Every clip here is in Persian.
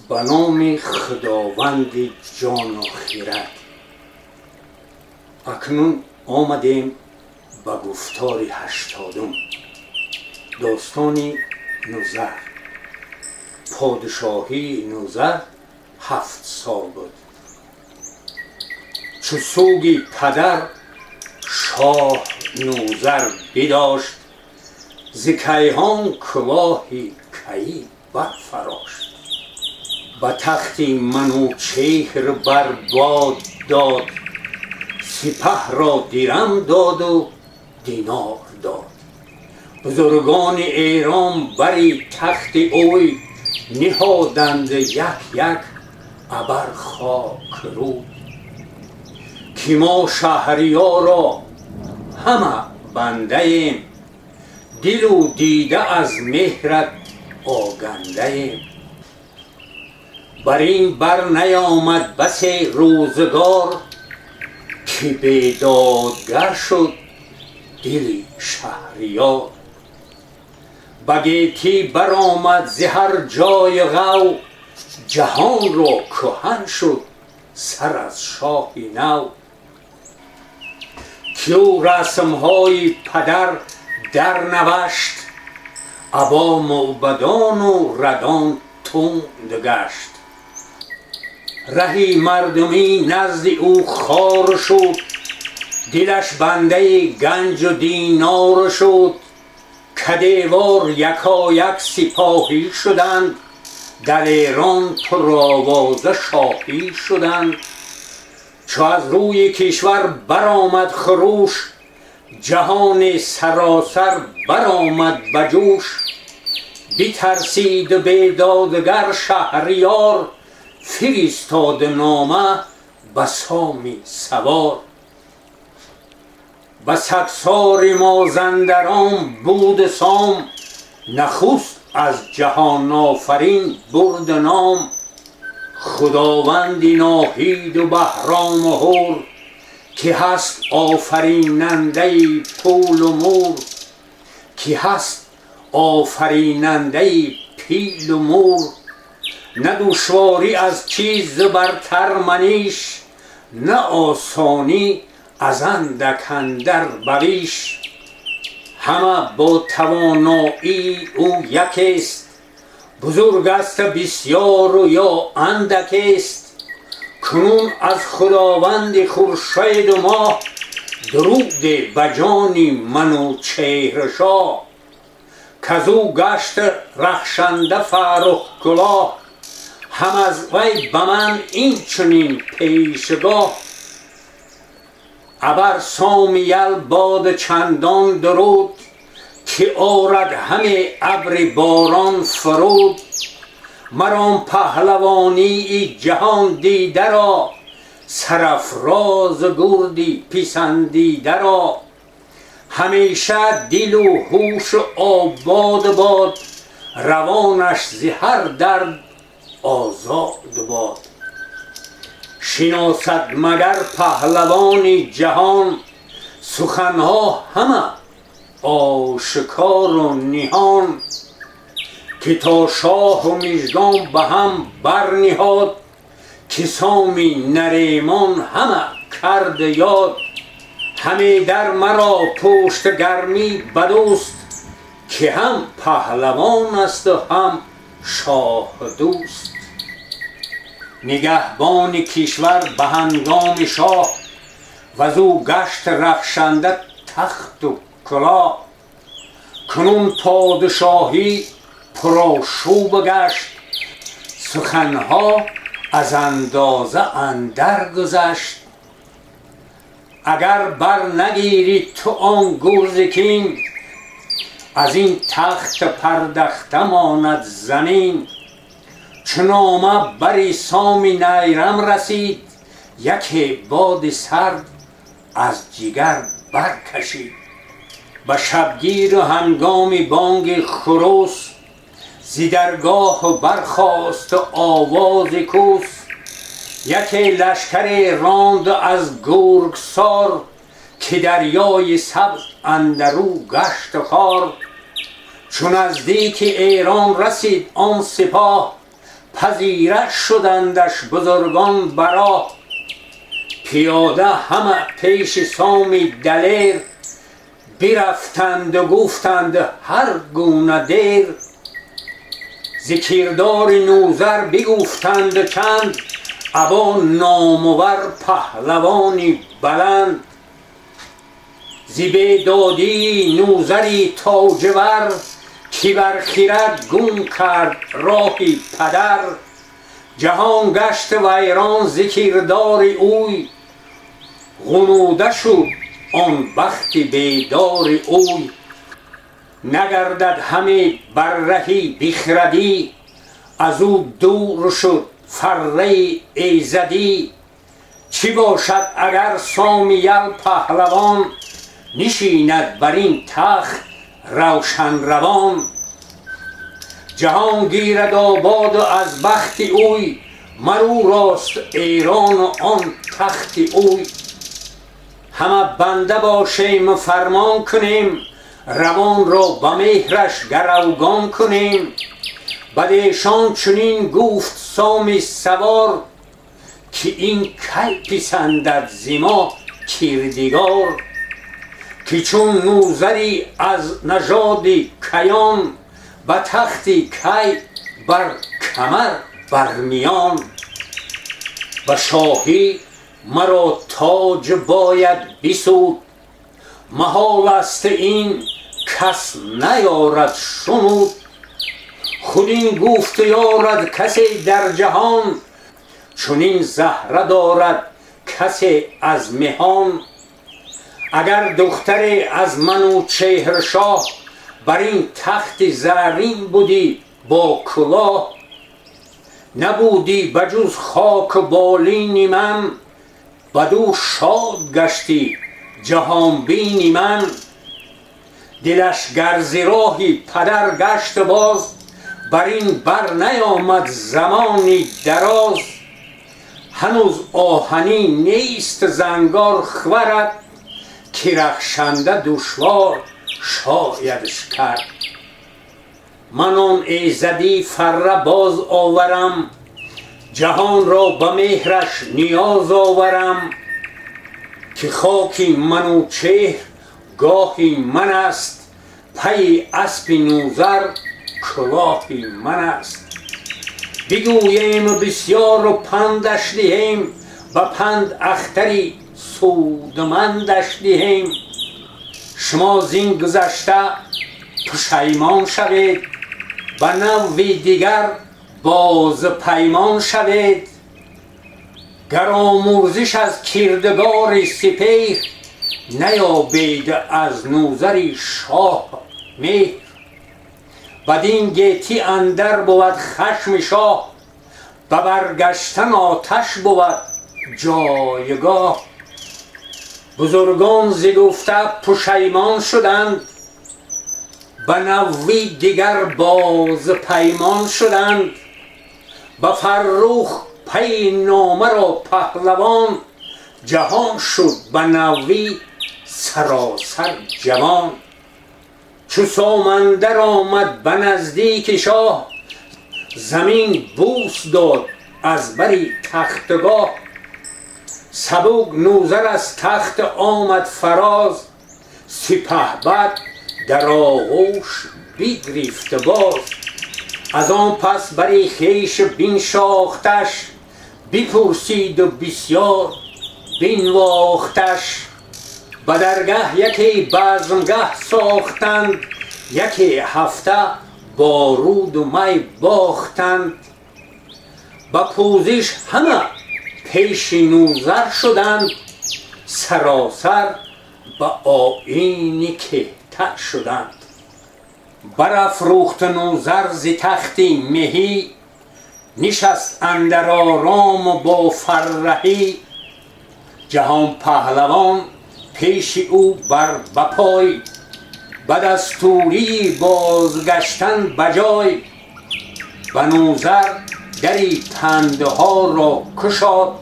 به نام خداوند جان و خرد. اکنون آمدیم به گفتار 80م، داستان نوذر. پادشاهی نوذر 7 سال بود. چو سوگی پدر شاه نوذر بداشت، ز کیهان کلاهی کیی برفراشت. به تختی منوچهر بر باد داد، سپه را درم داد و دینار داد. بزرگان ایران بری تخت اوی، نهادند یک یک ابر خاک روی. که ما شهریارا همه بنده ایم، دل و دیده از مهرت آگنده ایم. بر این بر نیامد بس روزگار، که بیدادگر شد دل شهریار. به گیتی برآمد ز هر جای غو، جهان را کهن شد سر از شاه نو. که او رسمهای پدر در نوشت، ابا موبدان و ردان تند گشت. رهی مردمی نزد او خوار شد، دلش بنده گنج و دینار شد. کدیوار یکایک سپاهی شدند، دلیران پرآوازه شاهی شدند. چو از روی کشور برآمد خروش، جهان سراسر برآمد به جوش. بترسید بیدادگر شهریار، فرستاد نامه به سام سوار. به سگسار مازندران بود سام، نخست از جهان آفرین برد نام. خداوندی ناهید و بهرام و هور، که هست آفریننده پول و مور. که هست آفریننده پیل و مور. نه دشواری از چیز برتر منیش، نه آسانی از اندک اندر بویش. همه با توانایی او یکیست، بزرگ است بسیار و یا اندک است. کنون از خداوند خورشید و ماه، درود به جان منوچهر شاه. کزو گشت رخشنده فرخ کلاه، هم از وی به من این چنین پیشگاه. ابر سام یل باد چندان درود، که آرد همه ابر باران فرود. مرا پهلوانی جهان دیده را، سرافراز گردی پسندیده را. همیشه دل و هوش آباد باد، روانش ز هر درد آزاد باد. شناسد مگر پهلوان جهان، سخنها همه آشکار و نهان. که تا شاه و مژگان به هم برنهاد، که سامی نریمان همه کرد یاد. همه در مرا پشت گرمی بدوست، که هم پهلوان است و هم شاه دوست. نگهبان کشور به هنگام شاه، وزو گشت رخشنده تخت و کلاه. کنون پادشاهی پرآشوب گشت، سخنها از اندازه اندر گذشت. اگر بر نگیری تو آن گرز کین، از این تخت پردخته ماند زمین. چو نامه بر سام نیرم رسید، یکی باد سرد از جگر برکشید. به شبگیر و هنگام بانگ خروس، ز درگاه برخاست آواز کوس. یکی لشکر راند از گرگسار، که دریای سبز اندرو گشت خوار. چون نزدیک ایران رسید آن سپاه، پذیره شدندش بزرگان برا، پیاده همه پیش سامی دلیر، برفتند و گفتند هر گونه دیر. ز کردار نوذر بگفتند چند، ابا نامور پهلوانی بلند. ز بیدادی نوذری تاجور، که بر خرد گم کرد راهی پدر. جهان گشت ویران ز کردار اوی، غنوده شد آن بخت بیدار اوی. نگردد همه بر رهی بخردی، از او دور شد فره ایزدی. چی باشد اگر سامیل پهلوان، نشیند بر این تخت روشن روان. جهان گیرد آباد و از بخت اوی، مرو راست ایران و آن تخت اوی. همه بنده باشیم و فرمان کنیم، روان را به مهرش گروگان کنیم. بدیشان چنین گفت سام سوار، که این کی پسندد ز ما کردگار. که چون نوذری از نژاد کیان، به تخت کی بر کمر برمیان. به شاهی مرا تاج باید بسود، محال است این کس نیارد شنود. خود این گفت یارد کسی در جهان، چنین زهره دارد کسی از مهان. اگر دختری از منوچهر شاه، بر این تخت زرین بودی با کلاه. نبودی بجز خاک بالین من، بدو شاد گشتی جهان بین من. دلش گر ز راهی پدر گشت باز، بر این بر نیامد زمانی دراز. هنوز آهنی نیست زنگار خورد، که رخشنده دشوار شایدش کرد. من آن ایزدی فره باز آورم، جهان را به مهرش نیاز آورم. که خاکی منوچهر گاهی من است، پی اسب نوذر کلاهی من است. بگوییم بسیار و پندش دهیم، به پند اختری سودمندش دهیم. شما زین گذشته پشیمان شوید، به نوی دیگر باز پیمان شوید. گر آمرزش از کردگار سپهر، نیابید از نوذری شاه مهر. بدین گیتی اندر بود خشم شاه، به برگشتن آتش بود جایگاه. بزرگان ز گفته پشیمان شدند، به نوی دیگر باز پیمان شدند. به فرخ پی نامه را پهلوان، جهان شد به نوی سراسر جوان. چو سامندر آمد به نزدیک شاه، زمین بوس داد از بری تختگاه. سبک نوذر از تخت آمد فراز، سپهبد در آغوش بگرفته باز. از آن پس بری خویش بنشاختش، بپرسید و بسیار بنواختش. به درگه یکی بزمگه ساختند، یکی هفته بارود و می باختند. به پوزش همه پیش نوذر شدند، سراسر به آیین کهتر شدند. برافروخت نوذر ز تختی مهی، نشست اندر آرام و با فرهی. جهان پهلوان پیش او بر بپای، به دستوری بازگشتن بجای. به نوذر دری پندها را کشاد،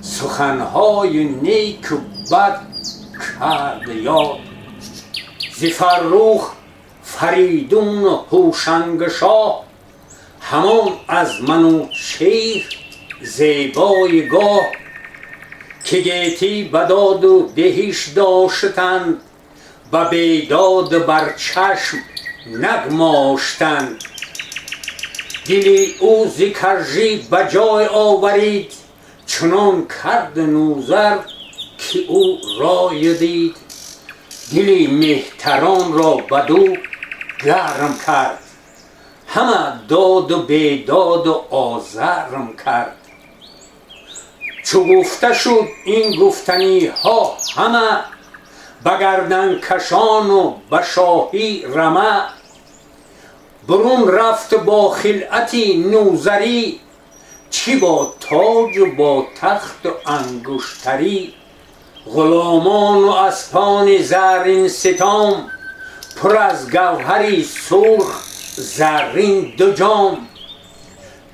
سخنهای نیک و بد کرد یاد. ز فرخ فریدون و هوشنگ شاه، همان از منوچهر زیبای گاه، که گیتی بداد و دهیش داشتند، و بیداد بر چشم نگماشتند. دلی او ز کژی به جای آورید، چنان کرد نوذر که او رای دید. دلی مهتران را بدو گرم کرد، همه داد و بیداد و آزرم کرد. چو گفته شد این گفتنی ها همه، به گردن کشان و به شاهی رمه. برون رفت با خلعتی نوذری، چی با تاج و با تخت و انگشتری. غلامان و اسپان زرین ستام، پر از گوهری سرخ زرین دو جام.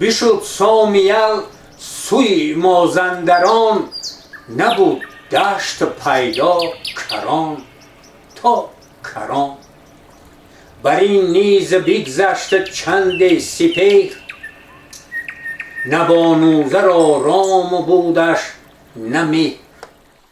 بشد سامیل سوی مازندران، نبود دشت پیدا کران تا کران. بر این نیز بگذشت چند سپهر، نه با نوذر آرام بودش نه مهر.